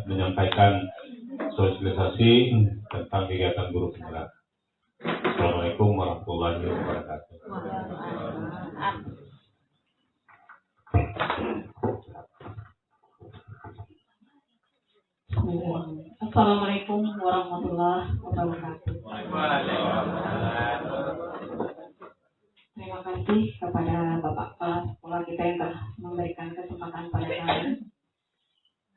menyampaikan sosialisasi tentang kegiatan guru penggerak. Assalamualaikum warahmatullahi wabarakatuh. Assalamualaikum warahmatullahi wabarakatuh. Terima kasih kepada Bapak Kepala Sekolah kita yang telah memberikan kesempatan pada kami.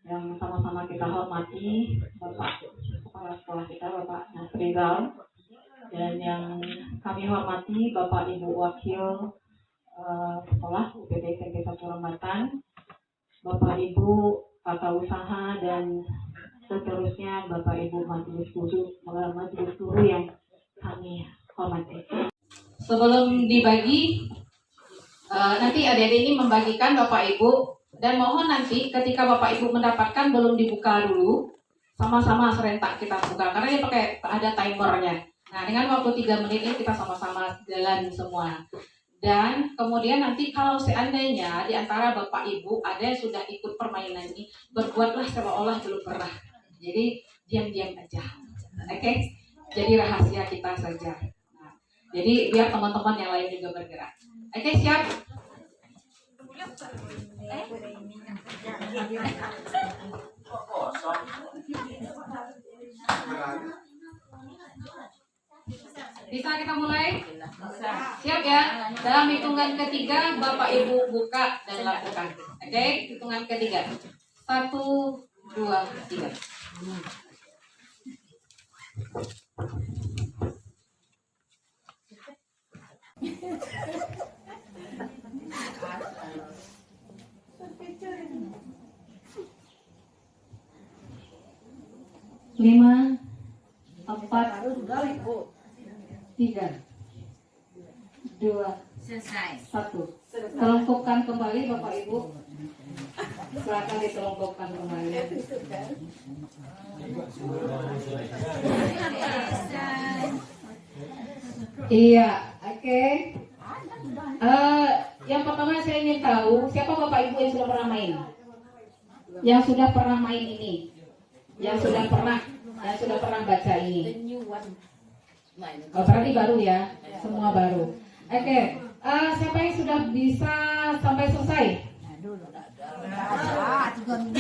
Yang sama-sama kita hormati Bapak Kepala Sekolah kita, Bapak Nasrizal, dan yang kami hormati Bapak Ibu Wakil Sekolah UPT SMP 1 Rembatan, Bapak Ibu Tata Usaha, dan seterusnya Bapak Ibu Majelis Guru yang kami hormati. Sebelum dibagi, nanti adik-adik ini membagikan Bapak Ibu, dan mohon nanti ketika Bapak Ibu mendapatkan belum dibuka dulu, sama-sama serentak kita buka, karena ini pakai ada timernya. Nah, dengan waktu 3 menit ini kita sama-sama jalan semua. Dan kemudian nanti kalau seandainya di antara Bapak Ibu ada yang sudah ikut permainan ini, berbuatlah seolah-olah belum pernah. Jadi diam-diam aja. Oke? Jadi rahasia kita saja. Nah, jadi biar teman-teman yang lain juga bergerak. Oke, siap? Bisa kita mulai? Siap ya? Dalam hitungan ketiga, Bapak Ibu buka dan lakukan. Oke? Hitungan ketiga. 1, 2, 3. Lima, 4, 3, 2, Selesai. 1. Telungkupkan kembali Bapak Ibu. Silakan ditelungkupkan kembali. Iya, oke. Yang pertama saya ingin tahu siapa Bapak Ibu yang sudah pernah main? Yang sudah pernah main ini? Yang sudah pernah baca ini? Oh, berarti baru ya, semua baru. Oke, siapa yang sudah bisa sampai selesai?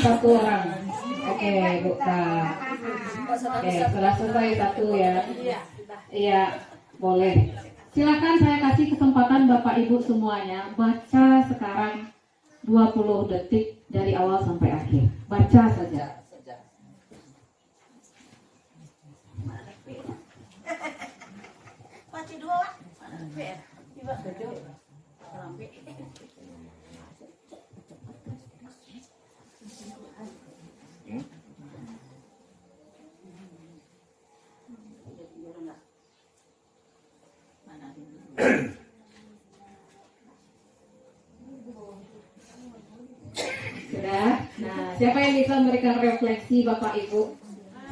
Satu orang. Oke, buka. Oke, sudah selesai satu ya. Iya, boleh. Silakan saya kasih kesempatan Bapak Ibu semuanya baca sekarang 20 detik dari awal sampai akhir. Baca saja. Sudah. Nah, siapa yang bisa memberikan refleksi Bapak Ibu?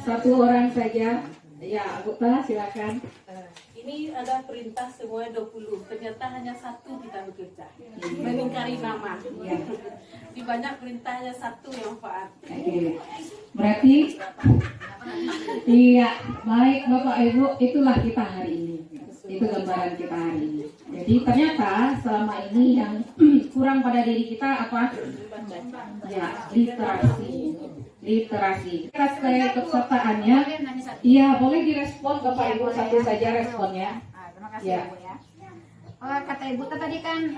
Satu orang saja. Ya, Anggota silakan. Ini ada perintah semuanya 20. Ternyata hanya satu kita bekerja. Mengingkari nama. Ya. Di banyak perintahnya satu yang manfaat. Oke. Berarti iya, baik Bapak Ibu, itulah kita hari ini. Itu gambaran kita hari ini. Jadi ternyata selama ini yang kurang pada diri kita apa? Ya, literasi. Kita kepesertaannya, iya boleh direspon Bapak Ibu, satu saja responnya. Terima kasih Ya. Ibu ya. Kata Ibu tadi kan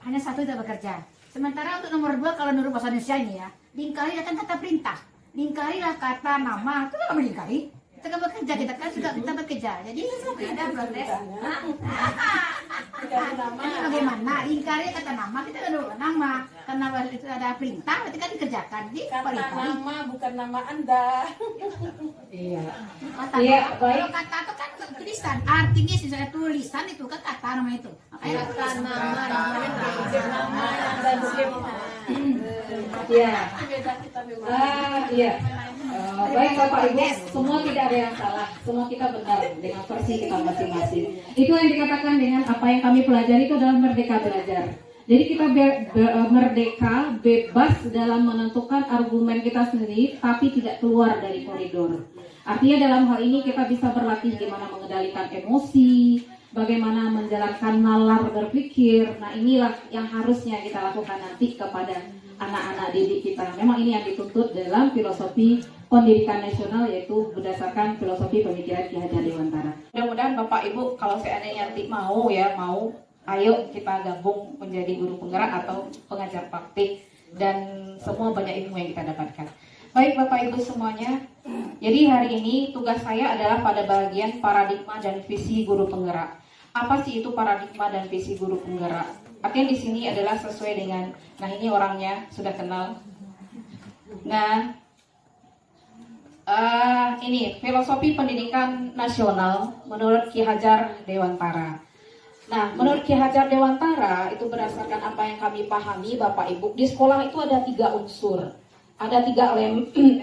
hanya satu tidak bekerja. Sementara untuk nomor 2 kalau menurut bahasa Indonesia ini ya, lingkari kan kata perintah. Lingkarilah kata nama, itu nggak melingkari. Kita kan bekerja, kita kan juga kita bekerja. Jadi ada protes. Jadi bagaimana? Lingkari kata nama, kita kan dulu nama. Karena itu ada perintah, berarti kan dikerjakan. Jadi Kata nama bukan nama Anda. Iya. kata Iya, nama. baik. Kalau kata itu kan tulisan. Artinya sesuai tulisan itu kan kata nama itu. Makanya Kata nama dan Iya. beda kita memang. Iya. Baik Bapak Ibu, semua tidak ada yang salah, semua kita benar dengan versi kita masing-masing. Itu yang dikatakan dengan apa yang kami pelajari itu adalah merdeka belajar. Jadi kita merdeka, bebas dalam menentukan argumen kita sendiri, tapi tidak keluar dari koridor. Artinya dalam hal ini kita bisa berlatih bagaimana mengendalikan emosi, bagaimana menjalankan nalar berpikir. Nah, inilah yang harusnya kita lakukan nanti kepada anak-anak didik kita. Memang ini yang dituntut dalam filosofi pendidikan nasional, yaitu berdasarkan filosofi pemikiran Ki Hajar Dewantara. Mudah-mudahan Bapak Ibu kalau seandainya nanti mau, ayo kita gabung menjadi guru penggerak atau pengajar praktik, dan semua banyak ilmu yang kita dapatkan. Baik Bapak Ibu semuanya, jadi hari ini tugas saya adalah pada bagian paradigma dan visi guru penggerak. Apa sih itu paradigma dan visi guru penggerak? Artinya di sini adalah sesuai dengan, nah ini orangnya sudah kenal. Nah, ini filosofi pendidikan nasional menurut Ki Hajar Dewantara. Nah, menurut Ki Hajar Dewantara itu berdasarkan apa yang kami pahami Bapak Ibu, di sekolah itu ada 3 unsur. Ada 3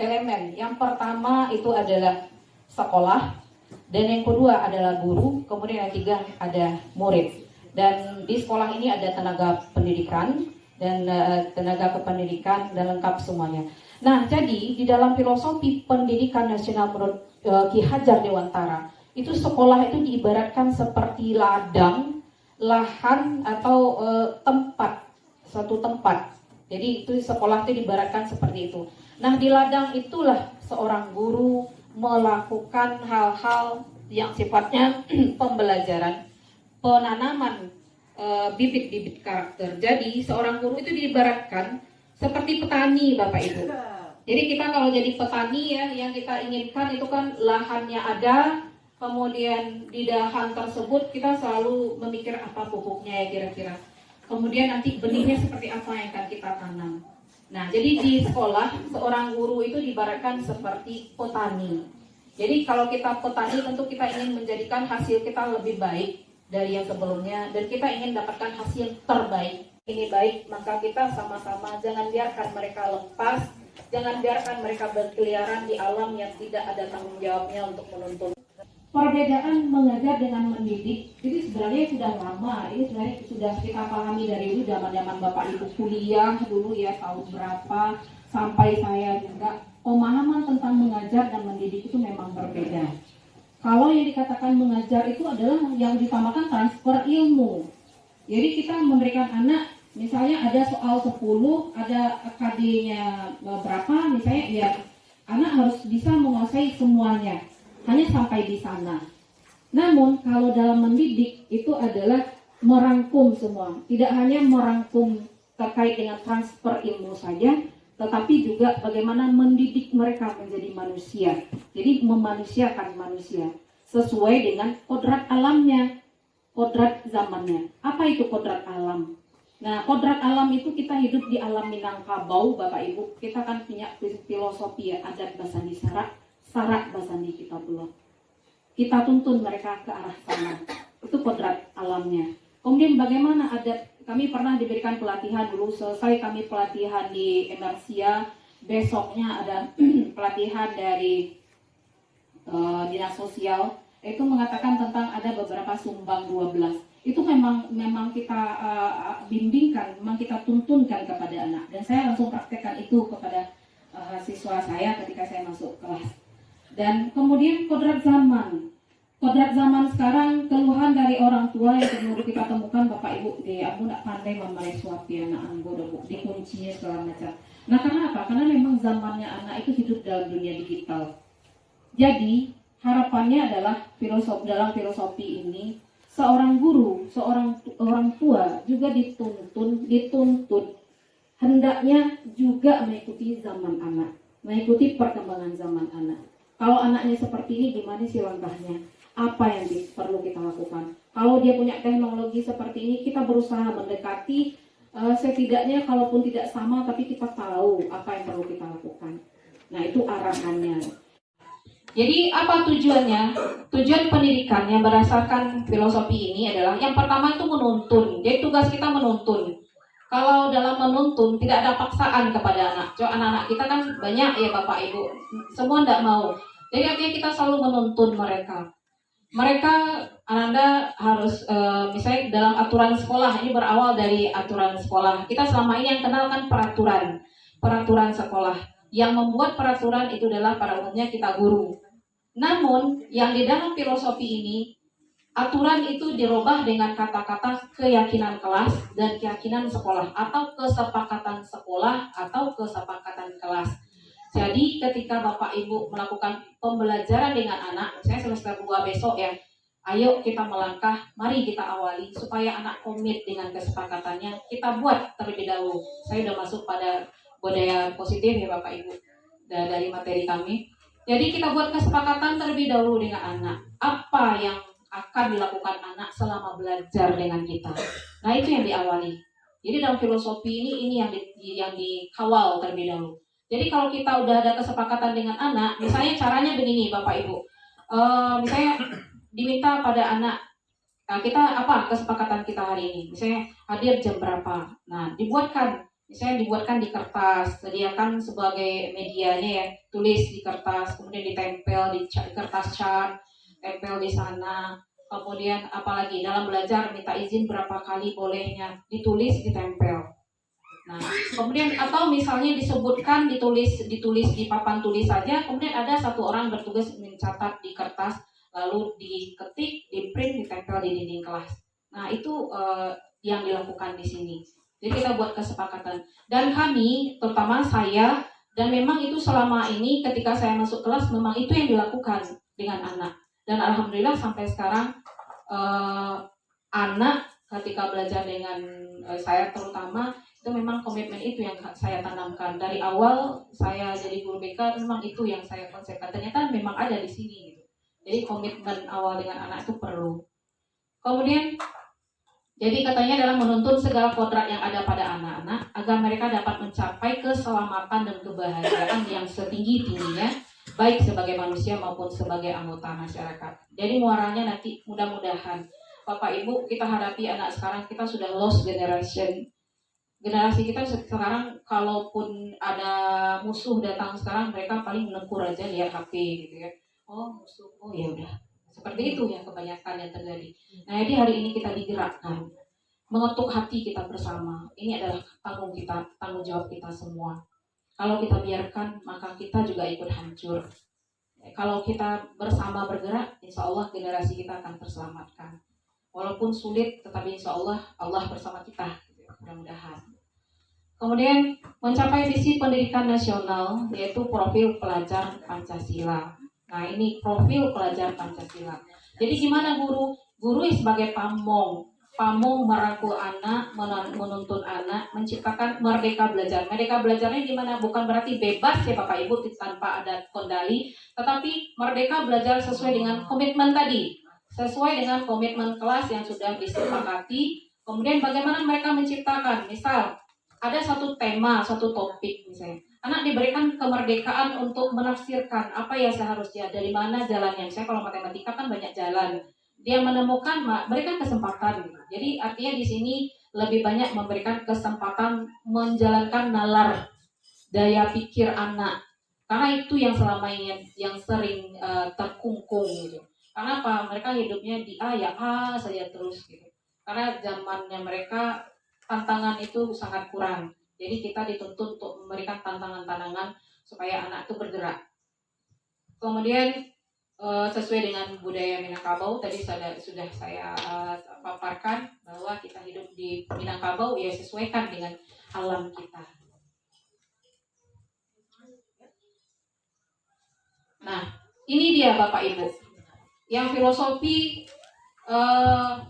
elemen. Yang pertama itu adalah sekolah, dan yang kedua adalah guru, kemudian yang ketiga ada murid. Dan di sekolah ini ada tenaga pendidikan dan tenaga kependidikan dan lengkap semuanya. Nah, jadi di dalam filosofi pendidikan nasional menurut Ki Hajar Dewantara, itu sekolah itu diibaratkan seperti ladang, lahan atau tempat, suatu tempat. Jadi itu sekolah itu diibaratkan seperti itu. Nah, di ladang itulah seorang guru melakukan hal-hal yang sifatnya pembelajaran, penanaman bibit-bibit karakter. Jadi seorang guru itu diibaratkan seperti petani Bapak Ibu. Jadi kita kalau jadi petani ya, yang kita inginkan itu kan lahannya ada, kemudian di lahan tersebut kita selalu memikir apa pupuknya ya kira-kira. Kemudian nanti benihnya seperti apa yang akan kita tanam. Nah, jadi di sekolah seorang guru itu diibaratkan seperti petani. Jadi kalau kita petani tentu kita ingin menjadikan hasil kita lebih baik dari yang sebelumnya, dan kita ingin dapatkan hasil terbaik. Ini baik, maka kita sama-sama jangan biarkan mereka lepas, jangan biarkan mereka berkeliaran di alam yang tidak ada tanggung jawabnya untuk menuntun. Perbedaan mengajar dengan mendidik itu sebenarnya sudah lama. Ini sebenarnya sudah kita pahami dari dulu, zaman-zaman Bapak Ibu kuliah dulu ya, tahun berapa, sampai saya juga. Pemahaman tentang mengajar dan mendidik itu memang berbeda. Kalau yang dikatakan mengajar itu adalah yang ditamakan transfer ilmu. Jadi kita memberikan anak, misalnya ada soal 10, ada KD-nya berapa, misalnya ya anak harus bisa menguasai semuanya. Hanya sampai di sana. Namun kalau dalam mendidik itu adalah merangkum semua. Tidak hanya merangkum terkait dengan transfer ilmu saja, tetapi juga bagaimana mendidik mereka menjadi manusia. Jadi memanusiakan manusia sesuai dengan kodrat alamnya, kodrat zamannya. Apa itu kodrat alam? Nah, kodrat alam itu kita hidup di alam Minangkabau, Bapak Ibu. Kita kan punya filosofi ya, adat basandi sarak basandi kita belum. Kita tuntun mereka ke arah sana. Itu kodrat alamnya. Kemudian bagaimana adat, kami pernah diberikan pelatihan dulu, selesai kami pelatihan di Emersia, besoknya ada pelatihan dari Dinas Sosial, itu mengatakan tentang ada beberapa sumbang 12. Itu memang kita bimbingkan, memang kita tuntunkan kepada anak. Dan saya langsung praktekkan itu kepada siswa saya ketika saya masuk kelas. Dan kemudian kodrat zaman. Kodrat zaman sekarang, keluhan dari orang tua yang dulu kita temukan, Bapak Ibu, aku nak pandai memelai suapi anak anggo, dikuncinya segala macam. Nah, karena apa? Karena memang zamannya anak itu hidup dalam dunia digital. Jadi, harapannya adalah dalam filosofi ini, seorang guru, orang tua juga dituntut hendaknya juga mengikuti zaman anak, mengikuti perkembangan zaman anak. Kalau anaknya seperti ini, gimana sih langkahnya? Apa yang perlu kita lakukan? Kalau dia punya teknologi seperti ini, kita berusaha mendekati, setidaknya kalaupun tidak sama, tapi kita tahu apa yang perlu kita lakukan. Nah, itu arahannya. Jadi apa tujuannya? Tujuan pendidikan yang berdasarkan filosofi ini adalah yang pertama itu menuntun. Jadi tugas kita menuntun. Kalau dalam menuntun tidak ada paksaan kepada anak. Anak-anak kita kan banyak ya Bapak Ibu, semua tidak mau. Jadi artinya kita selalu menuntun mereka. Mereka Ananda harus misalnya dalam aturan sekolah, ini berawal dari aturan sekolah. Kita selama ini yang kenal kan peraturan sekolah. Yang membuat peraturan itu adalah pada umumnya kita guru. Namun yang di dalam filosofi ini, aturan itu dirubah dengan kata-kata keyakinan kelas dan keyakinan sekolah, atau kesepakatan sekolah atau kesepakatan kelas. Jadi ketika Bapak Ibu melakukan pembelajaran dengan anak, saya semester 2 besok ya, ayo kita melangkah, mari kita awali supaya anak komit dengan kesepakatannya. Kita buat terlebih dahulu. Saya sudah masuk pada budaya positif ya Bapak Ibu dari materi kami. Jadi kita buat kesepakatan terlebih dahulu dengan anak. Apa yang akan dilakukan anak selama belajar dengan kita. Nah itu yang diawali. Jadi dalam filosofi ini yang dikawal terlebih dahulu. Jadi kalau kita udah ada kesepakatan dengan anak, misalnya caranya begini Bapak Ibu. Misalnya diminta pada anak, kita apa kesepakatan kita hari ini? Misalnya hadir jam berapa? Nah dibuatkan di kertas, sediakan sebagai medianya ya, tulis di kertas, kemudian ditempel di kertas cat, tempel di sana. Kemudian apalagi dalam belajar minta izin berapa kali bolehnya, ditulis, ditempel. Nah, kemudian atau misalnya disebutkan ditulis di papan tulis saja, kemudian ada satu orang bertugas mencatat di kertas, lalu diketik, diprint, ditempel di dinding kelas. Nah, itu yang dilakukan di sini. Jadi kita buat kesepakatan. Dan kami, terutama saya, dan memang itu selama ini ketika saya masuk kelas memang itu yang dilakukan dengan anak. Dan alhamdulillah sampai sekarang anak ketika belajar dengan saya terutama itu memang komitmen itu yang saya tanamkan dari awal saya jadi guru BK, memang itu yang saya konsepkan. Ternyata memang ada di sini gitu. Jadi komitmen awal dengan anak itu perlu. Kemudian jadi katanya adalah menuntun segala kodrat yang ada pada anak-anak agar mereka dapat mencapai keselamatan dan kebahagiaan yang setinggi-tingginya, baik sebagai manusia maupun sebagai anggota masyarakat. Jadi muaranya nanti mudah-mudahan Bapak Ibu kita hadapi anak sekarang, kita sudah lost generation. Generasi kita sekarang kalaupun ada musuh datang sekarang mereka paling menegur aja lihat HP gitu ya. Oh musuh, oh ya udah. Seperti itu ya kebanyakan yang terjadi. Nah jadi hari ini kita digerakkan mengetuk hati kita bersama. Ini adalah tanggung jawab kita semua. Kalau kita biarkan maka kita juga ikut hancur. Kalau kita bersama bergerak, insya Allah generasi kita akan terselamatkan. Walaupun sulit, tetapi insya Allah Allah bersama kita. Mudah-mudahan. Kemudian mencapai visi pendidikan nasional yaitu profil pelajar Pancasila. Nah ini profil pelajar Pancasila. Jadi gimana guru? Guru sebagai pamong merangkul anak, menuntun anak, menciptakan merdeka belajar. Merdeka belajarnya gimana? Bukan berarti bebas ya Bapak Ibu tanpa ada kendali, tetapi merdeka belajar sesuai dengan komitmen tadi, sesuai dengan komitmen kelas yang sudah disepakati. Kemudian bagaimana mereka menciptakan, misal ada satu tema, satu topik misalnya. Anak diberikan kemerdekaan untuk menafsirkan apa ya seharusnya, dari mana jalannya. Misalnya kalau matematika kan banyak jalan. Dia menemukan, berikan kesempatan. Jadi artinya di sini lebih banyak memberikan kesempatan menjalankan nalar daya pikir anak. Karena itu yang selama ini yang sering terkungkung gitu. Karena apa? Mereka hidupnya di A ya A saja terus gitu. Karena zamannya mereka tantangan itu sangat kurang. Jadi kita dituntut untuk memberikan tantangan-tantangan supaya anak itu bergerak. Kemudian sesuai dengan budaya Minangkabau tadi sudah saya paparkan bahwa kita hidup di Minangkabau ya sesuaikan dengan alam kita. Nah, ini dia Bapak Ibu. Yang filosofi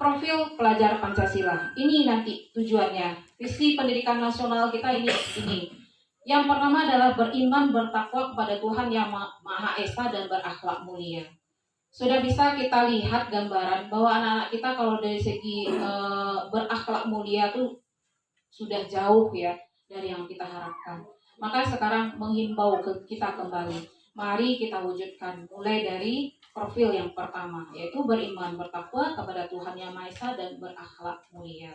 profil pelajar Pancasila. Ini nanti tujuannya. Visi pendidikan nasional kita ini. Yang pertama adalah beriman, bertakwa kepada Tuhan yang Maha Esa dan berakhlak mulia. Sudah bisa kita lihat gambaran bahwa anak-anak kita kalau dari segi berakhlak mulia tuh sudah jauh ya dari yang kita harapkan. Maka sekarang menghimbau kita kembali. Mari kita wujudkan mulai dari profil yang pertama, yaitu beriman, bertakwa kepada Tuhan Yang Maha Esa dan berakhlak mulia.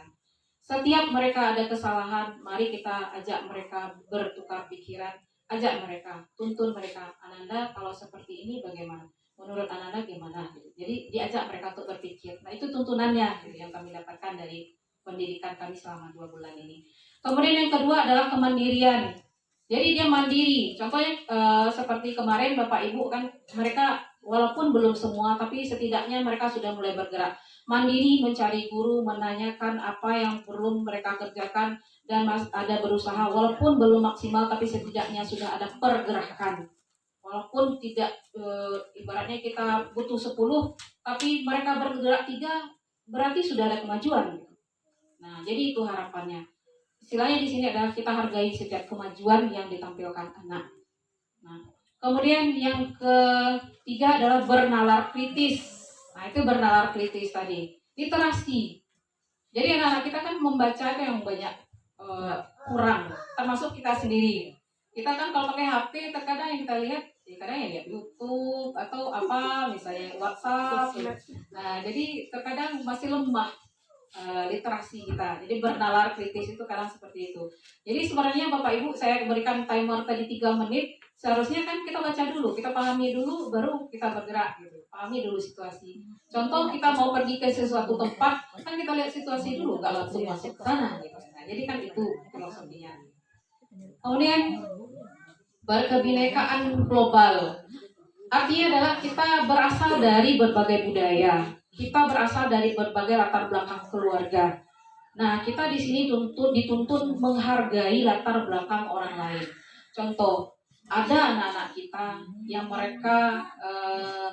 Setiap mereka ada kesalahan, mari kita ajak mereka bertukar pikiran, ajak mereka, tuntun mereka. Ananda kalau seperti ini bagaimana? menurut anak-anak gimana gitu. Jadi diajak mereka untuk berpikir. Nah itu tuntunannya gitu, yang kami dapatkan dari pendidikan kami selama 2 bulan ini. Kemudian yang kedua adalah kemandirian. Jadi dia mandiri. Contohnya seperti kemarin Bapak Ibu kan, mereka walaupun belum semua tapi setidaknya mereka sudah mulai bergerak. Mandiri mencari guru, menanyakan apa yang belum mereka kerjakan, dan ada berusaha walaupun belum maksimal tapi setidaknya sudah ada pergerakan. Walaupun tidak ibaratnya kita butuh 10 tapi mereka bergerak 3 berarti sudah ada kemajuan gitu. Nah, jadi itu harapannya. Istilahnya di sini adalah kita hargai setiap kemajuan yang ditampilkan anak. Nah, kemudian yang ketiga adalah bernalar kritis. Nah, itu bernalar kritis tadi. Literasi. Jadi anak-anak kita kan membaca itu yang banyak kurang, termasuk kita sendiri. Kita kan kalau pakai HP terkadang yang kita lihat, kadang ya lihat YouTube atau apa, misalnya WhatsApp. Nah, jadi terkadang masih lemah literasi kita. Jadi bernalar kritis itu kadang seperti itu. Jadi sebenarnya Bapak Ibu, saya berikan timer tadi 3 menit. Seharusnya kan kita baca dulu, kita pahami dulu, baru kita bergerak gitu. Pahami dulu situasi. Contoh kita mau pergi ke sesuatu tempat, kan kita lihat situasi dulu, gak langsung masuk ke sana gitu. Nah, jadi kan itu filosofinya. Kemudian berkebinekaan global. Artinya adalah kita berasal dari berbagai budaya. Kita berasal dari berbagai latar belakang keluarga. Nah, kita di sini dituntut menghargai latar belakang orang lain. Contoh, ada anak-anak kita yang mereka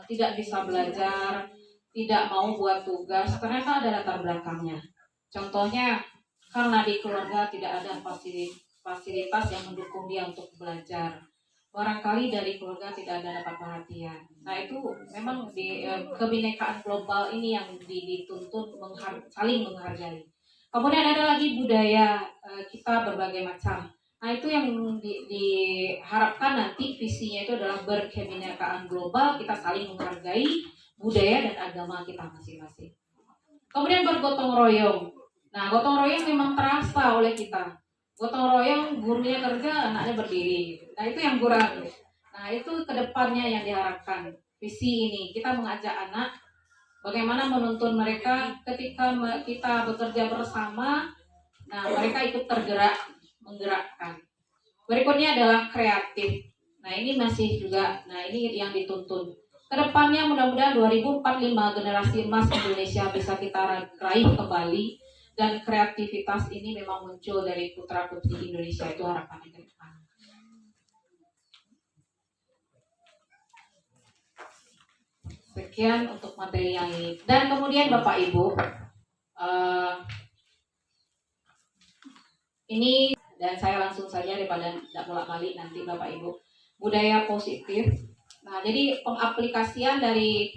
tidak bisa belajar, tidak mau buat tugas, ternyata ada latar belakangnya. Contohnya, karena di keluarga tidak ada fasilitas yang mendukung dia untuk belajar. Barangkali dari keluarga tidak ada dapat perhatian. Nah itu memang di kebinekaan global ini yang dituntut saling menghargai. Kemudian ada lagi budaya kita berbagai macam. Nah itu yang diharapkan nanti visinya itu adalah berkebinekaan global, kita saling menghargai budaya dan agama kita masing-masing. Kemudian bergotong royong. Nah gotong royong memang terasa oleh kita. Gotong royong, gurunya kerja, anaknya berdiri. Nah itu yang kurang. Nah itu kedepannya yang diharapkan. Visi ini kita mengajak anak bagaimana menuntun mereka ketika kita bekerja bersama. Nah mereka ikut tergerak, menggerakkan. Berikutnya adalah kreatif. Nah ini masih juga, nah ini yang dituntun. Kedepannya mudah-mudahan 2045 generasi emas Indonesia bisa kita raih kembali. Dan kreativitas ini memang muncul dari putra-putri Indonesia, itu harapannya ke depan. Sekian untuk materi yang ini. Dan kemudian Bapak Ibu, ini dan saya langsung saja daripada tidak bolak-balik nanti Bapak Ibu. Budaya positif. Nah, jadi pengaplikasian dari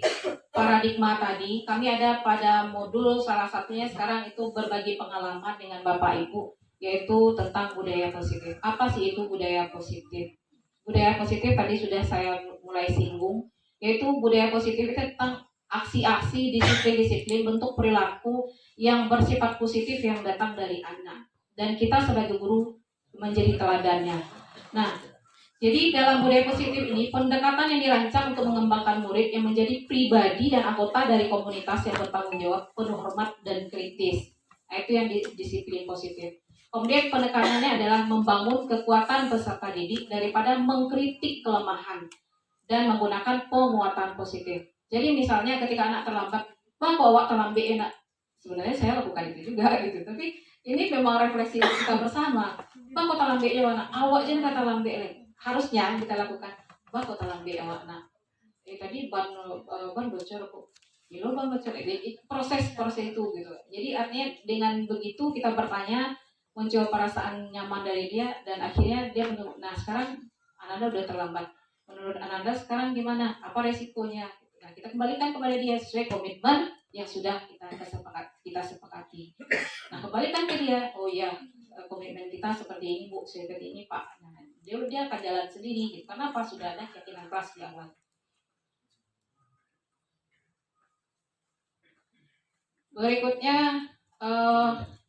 paradigma tadi, kami ada pada modul salah satunya sekarang itu berbagi pengalaman dengan Bapak Ibu, yaitu tentang budaya positif. Apa sih itu budaya positif? Budaya positif tadi sudah saya mulai singgung, yaitu budaya positif itu tentang aksi-aksi, disiplin-disiplin, bentuk perilaku yang bersifat positif yang datang dari anak. Dan kita sebagai guru menjadi teladannya. Nah, jadi dalam budaya positif ini, pendekatan yang dirancang untuk mengembangkan murid yang menjadi pribadi dan anggota dari komunitas yang bertanggung jawab, penuh hormat dan kritis. Nah, itu yang disiplin positif. Kemudian penekanannya adalah membangun kekuatan peserta didik daripada mengkritik kelemahan dan menggunakan penguatan positif. Jadi misalnya ketika anak terlambat, "Bang, kok awak terlambat enak?" Sebenarnya saya lakukan itu juga gitu, tapi ini memang refleksi kita bersama. "Bang, kok terlambat ya anak? Awak jangan kata lambat lagi." Harusnya kita lakukan, "Bang, kok terlambat awak nak? Tadi ban bocor kok." "Gila ban bocor." Proses itu gitu. Jadi artinya dengan begitu kita bertanya, muncul perasaan nyaman dari dia dan akhirnya dia nah sekarang Ananda udah terlambat. Menurut Ananda sekarang gimana? Apa resikonya? Nah, kita kembalikan kepada dia sesuai komitmen yang sudah kita sepakati. Nah, kembalikan ke dia, "Oh iya, komitmen kita seperti ini Bu, seperti ini Pak." Nah, dia akan jalan sendiri gitu. Kenapa? Sudah ada keyakinan keras di awal. Berikutnya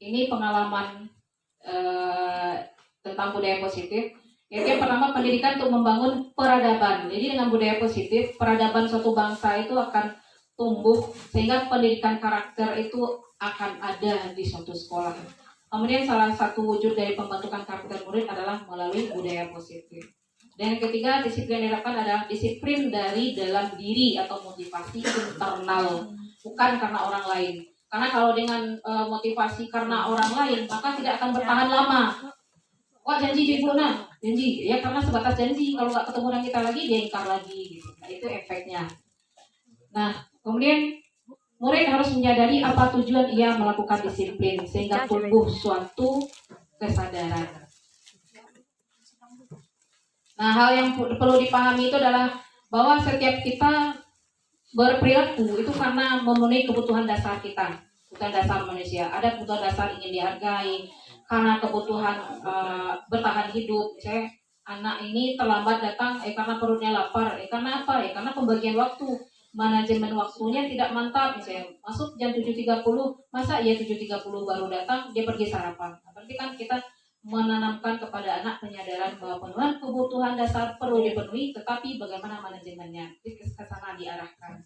ini pengalaman tentang budaya positif. Yaitu yang pertama pendidikan untuk membangun peradaban. Jadi dengan budaya positif, peradaban suatu bangsa itu akan tumbuh sehingga pendidikan karakter itu akan ada di suatu sekolah. Kemudian salah satu wujud dari pembentukan karakter murid adalah melalui budaya positif. Dan yang ketiga, disiplin yang diharapkan adalah disiplin dari dalam diri atau motivasi internal, bukan karena orang lain. Karena kalau dengan motivasi karena orang lain, maka tidak akan bertahan lama. Wah, janji ibu nah, janji ya, karena sebatas janji, kalau nggak ketemu dengan kita lagi dia ingkar lagi gitu. Nah, itu efeknya. Nah, kemudian murid harus menyadari apa tujuan ia melakukan disiplin sehingga tumbuh suatu kesadaran. Nah, hal yang perlu dipahami itu adalah bahwa setiap kita berperilaku itu karena memenuhi kebutuhan dasar kita, kebutuhan dasar manusia. Ada kebutuhan dasar ingin dihargai, karena kebutuhan bertahan hidup. Misalnya anak ini terlambat datang karena perutnya lapar, karena apa? Karena pembagian waktu, manajemen waktunya tidak mantap. Misalnya masuk jam 7.30, masa ya 7.30 baru datang, dia pergi sarapan. Berarti kan kita menanamkan kepada anak penyadaran bahwa pemenuhan kebutuhan dasar perlu dipenuhi, tetapi bagaimana manajemennya, ke sana diarahkan.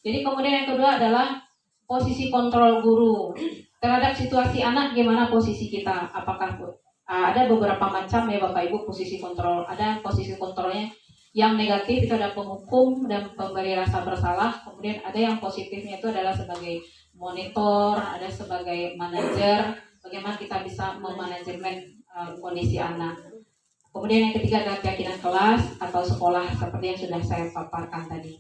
Jadi kemudian yang kedua adalah posisi kontrol guru terhadap situasi anak. Gimana posisi kita? Apakah ada beberapa macam ya Bapak Ibu posisi kontrol. Ada posisi kontrolnya yang negatif, itu ada penghukum dan pemberi rasa bersalah. Kemudian ada yang positifnya itu adalah sebagai monitor, ada sebagai manajer, bagaimana kita bisa memanajemen kondisi anak. Kemudian yang ketiga adalah keyakinan kelas atau sekolah seperti yang sudah saya paparkan tadi.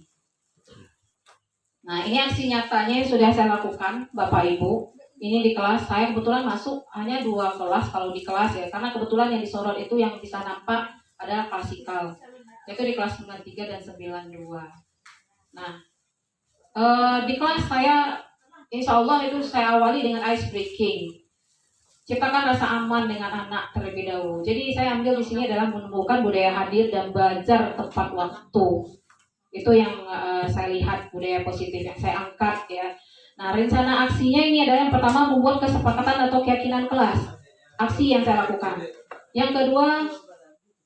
Nah, ini aksi nyatanya yang sudah saya lakukan Bapak Ibu. Ini di kelas, saya kebetulan masuk hanya 2 kelas kalau di kelas ya, karena kebetulan yang disorot itu yang bisa nampak adalah klasikal, yaitu di kelas 93 dan 92. Nah, di kelas saya insya Allah itu saya awali dengan ice breaking. Ciptakan rasa aman dengan anak terlebih dahulu. Jadi saya ambil di sini adalah menumbuhkan budaya hadir dan belajar tepat waktu. Itu yang saya lihat budaya positif yang saya angkat ya. Nah, rencana aksinya ini adalah yang pertama membuat kesepakatan atau keyakinan kelas. Aksi yang saya lakukan. Yang kedua,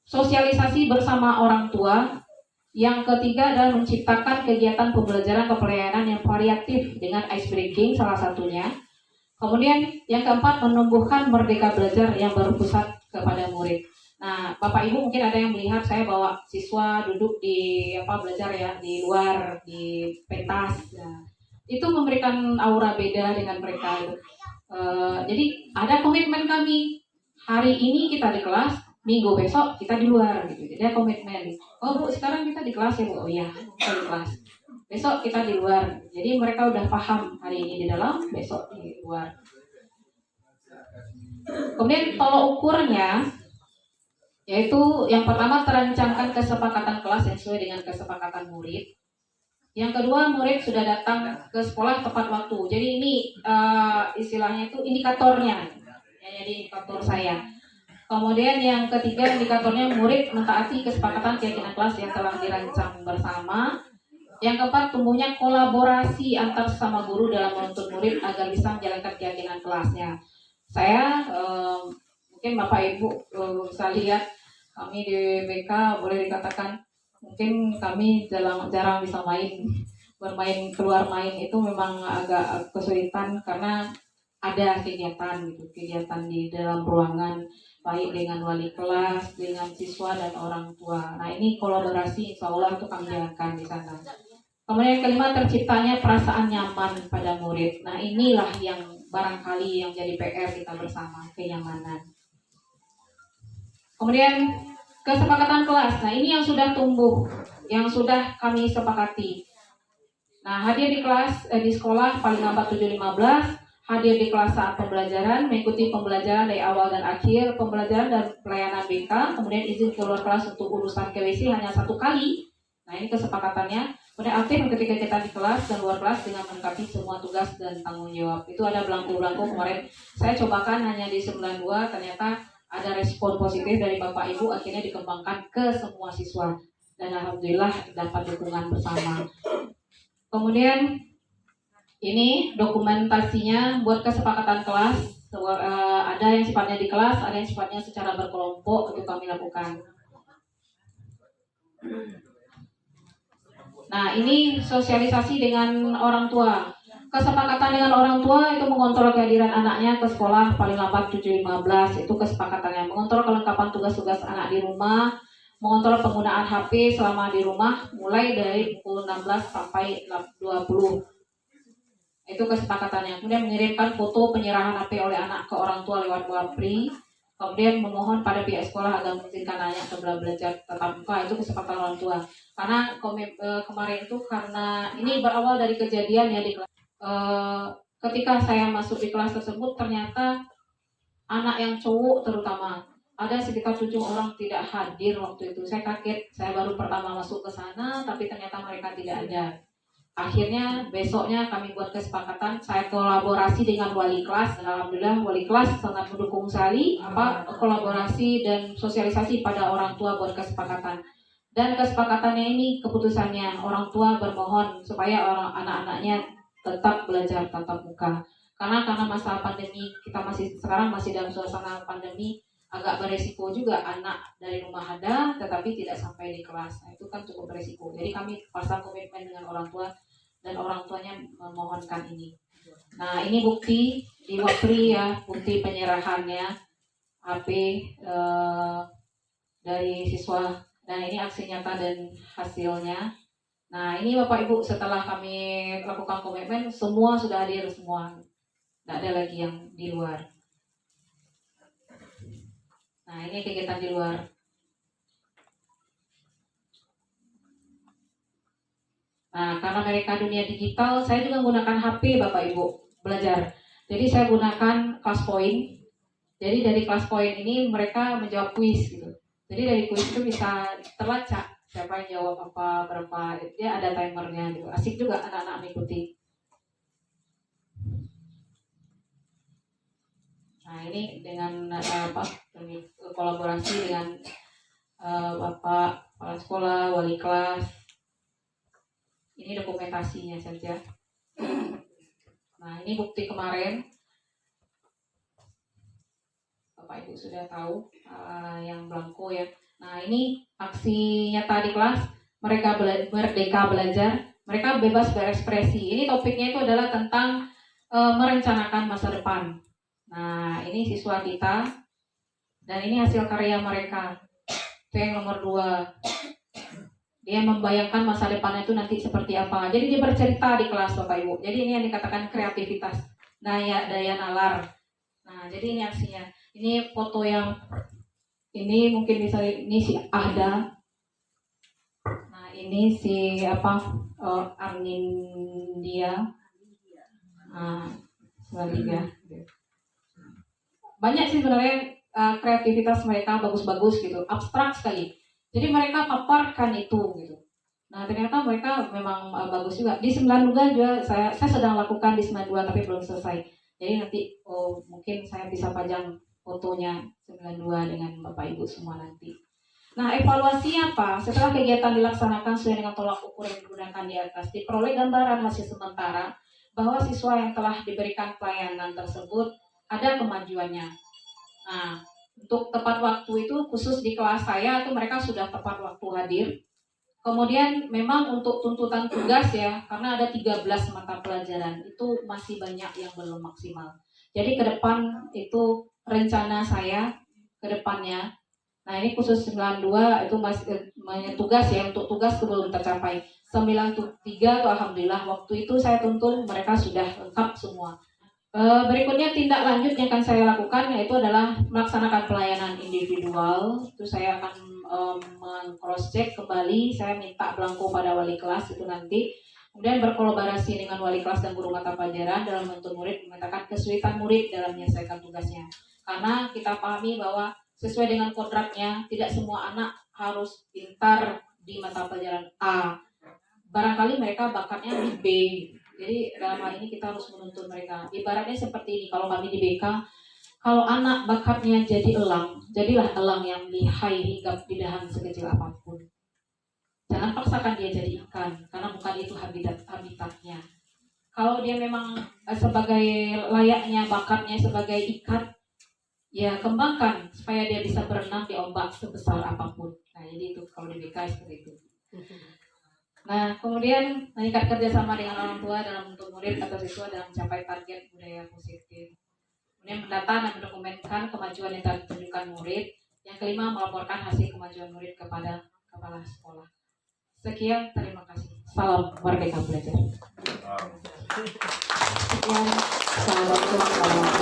sosialisasi bersama orang tua. Yang ketiga adalah menciptakan kegiatan pembelajaran kepelayanan yang variatif dengan ice breaking salah satunya. Kemudian yang keempat, menumbuhkan merdeka belajar yang berpusat kepada murid. Nah, Bapak Ibu mungkin ada yang melihat saya bawa siswa duduk di belajar ya di luar di pentas. Nah, itu memberikan aura beda dengan mereka. Jadi ada komitmen kami. Hari ini kita di kelas, minggu besok kita di luar gitu. Jadi ada komitmen. Oh Bu, sekarang kita di kelas ya Bu. Oh iya, kita di kelas. Besok kita di luar. Jadi mereka udah paham hari ini di dalam, besok di luar. Kemudian tolok ukurnya, yaitu yang pertama terancangkan kesepakatan kelas yang sesuai dengan kesepakatan murid. Yang kedua, murid sudah datang ke sekolah tepat waktu. Jadi ini istilahnya itu indikatornya. Ya, jadi indikator saya. Kemudian yang ketiga, indikatornya murid mentaati kesepakatan keyakinan kelas yang telah dirancang bersama. Yang keempat, tumbuhnya kolaborasi antar sesama guru dalam menuntut murid agar bisa menjalankan keyakinan kelasnya. Saya mungkin Bapak Ibu bisa lihat kami di BK boleh dikatakan mungkin kami jarang bisa bermain keluar main itu memang agak kesulitan karena ada kegiatan di dalam ruangan baik dengan wali kelas, dengan siswa dan orang tua. Nah ini kolaborasi insya Allah itu kami jalankan di sana. Kemudian yang kelima, terciptanya perasaan nyaman pada murid. Nah inilah yang barangkali yang jadi PR kita bersama, kenyamanan. Kemudian kesepakatan kelas. Nah ini yang sudah tumbuh, yang sudah kami sepakati. Nah hadir di kelas, di sekolah paling lambat 7.15, hadir di kelas saat pembelajaran, mengikuti pembelajaran dari awal dan akhir, pembelajaran dan pelayanan BK, kemudian izin keluar kelas untuk urusan KWC hanya 1 kali. Nah ini kesepakatannya. Kemudian aktif ketika kita di kelas dan luar kelas dengan melengkapi semua tugas dan tanggung jawab. Itu ada belangko-belangko kemarin saya cobakan hanya di 92, ternyata ada respon positif dari Bapak Ibu, akhirnya dikembangkan ke semua siswa. Dan Alhamdulillah dapat dukungan bersama. Kemudian ini dokumentasinya buat kesepakatan kelas. Ada yang sifatnya di kelas, ada yang sifatnya secara berkelompok untuk kami lakukan. Nah, ini sosialisasi dengan orang tua. Kesepakatan dengan orang tua itu mengontrol kehadiran anaknya ke sekolah paling lambat 7.15, itu kesepakatannya. Mengontrol kelengkapan tugas-tugas anak di rumah, mengontrol penggunaan HP selama di rumah mulai dari pukul 16 sampai 20. Itu kesepakatannya. Kemudian mengirimkan foto penyerahan HP oleh anak ke orang tua lewat Wapri. Kemudian memohon pada pihak sekolah agar mengizinkan anaknya kembali belajar tatap muka. Itu kesepakatan orang tua. Karena kemarin itu karena ini berawal dari kejadian ya di kelas. Ketika saya masuk di kelas tersebut ternyata anak yang cowok terutama ada sekitar 7 orang tidak hadir waktu itu. Saya kaget, saya baru pertama masuk ke sana tapi ternyata mereka tidak ada. Akhirnya besoknya kami buat kesepakatan, saya kolaborasi dengan wali kelas dan alhamdulillah wali kelas sangat mendukung sekali kolaborasi dan sosialisasi pada orang tua buat kesepakatan. Dan kesepakatannya ini keputusannya orang tua bermohon supaya anak-anaknya tetap belajar tatap muka. Karena masa pandemi kita sekarang masih dalam suasana pandemi, agak beresiko juga anak dari rumah ada tetapi tidak sampai di kelas. Nah, itu kan cukup beresiko. Jadi kami pasang komitmen dengan orang tua dan orang tuanya memohonkan ini. Nah, ini bukti di Wapri ya, bukti penyerahannya HP dari siswa dan ini aksi nyata dan hasilnya. Nah, ini Bapak Ibu setelah kami lakukan komitmen semua sudah hadir semua. Tidak ada lagi yang di luar. Nah, ini kegiatan di luar. Nah, karena mereka dunia digital, saya juga menggunakan HP Bapak Ibu belajar. Jadi saya gunakan Class Point. Jadi dari Class Point ini mereka menjawab kuis gitu. Jadi dari kuis itu bisa terlacak siapa yang jawab apa, berapa, dia ada timernya gitu. Asik juga anak-anak mengikuti. Nah, ini dengan kolaborasi dengan Bapak kepala sekolah, wali kelas. Ini dokumentasinya saja. Nah, ini bukti kemarin. Bapak Ibu sudah tahu yang belangko ya. Nah, ini aksi nyata di kelas. Mereka merdeka belajar. Mereka bebas berekspresi. Ini topiknya itu adalah tentang merencanakan masa depan. Nah, ini siswa kita. Dan ini hasil karya mereka. Itu yang nomor 2. Dia membayangkan masa depannya itu nanti seperti apa. Jadi dia bercerita di kelas Bapak Ibu. Jadi ini yang dikatakan kreativitas. Daya nalar. Nah, jadi ini aksinya. Ini foto yang ini mungkin bisa ini si Ahda. Nah, ini si Arnindia. Nah, Swaliga. Banyak sih sebenarnya kreativitas mereka bagus-bagus gitu, abstrak sekali. Jadi mereka paparkan itu gitu. Nah, ternyata mereka memang bagus juga. Di 92 juga saya sedang lakukan di 92 tapi belum selesai. Jadi nanti mungkin saya bisa pajang fotonya 92 dengan Bapak Ibu semua nanti. Nah, evaluasi apa? Setelah kegiatan dilaksanakan sesuai dengan tolak ukur yang digunakan di atas, diperoleh gambaran hasil sementara bahwa siswa yang telah diberikan pelayanan tersebut ada kemajuannya. Nah, untuk tepat waktu itu khusus di kelas saya itu mereka sudah tepat waktu hadir. Kemudian memang untuk tuntutan tugas ya, karena ada 13 mata pelajaran, itu masih banyak yang belum maksimal. Jadi ke depan itu rencana saya ke depannya. Nah, ini khusus 92 itu masih tugas ya, untuk tugas itu belum tercapai. 93 itu alhamdulillah waktu itu saya tuntun mereka sudah lengkap semua. Berikutnya tindak lanjut yang akan saya lakukan yaitu adalah melaksanakan pelayanan individual. Itu saya akan meng-cross check kembali, saya minta belangko pada wali kelas itu nanti. Kemudian berkolaborasi dengan wali kelas dan guru mata pelajaran dalam menuntun murid, memetakan kesulitan murid dalam menyelesaikan tugasnya. Karena kita pahami bahwa sesuai dengan kodratnya, tidak semua anak harus pintar di mata pelajaran A. Barangkali mereka bakatnya di B. Jadi dalam hal ini kita harus menuntun mereka. Ibaratnya seperti ini, kalau kami di BK, kalau anak bakatnya jadi elang, jadilah elang yang lihai hingga pidahan sekecil apapun. Jangan paksakan dia jadi ikan, karena bukan itu habitatnya. Kalau dia memang sebagai layaknya bakatnya sebagai ikan, ya kembangkan supaya dia bisa berenang di ombak sebesar apapun. Nah, Jadi itu kalau di BK seperti itu. Nah, kemudian meningkat kerjasama dengan orang tua dalam bentuk murid atau siswa dalam mencapai target budaya positif. Kemudian mendata dan mendokumentkan kemajuan yang telah ditunjukkan murid. Yang kelima, melaporkan hasil kemajuan murid kepada kepala sekolah. Sekian, terima kasih. Salam Merdeka Belajar. Sekian, Assalamualaikum warahmatullahi wabarakatuh.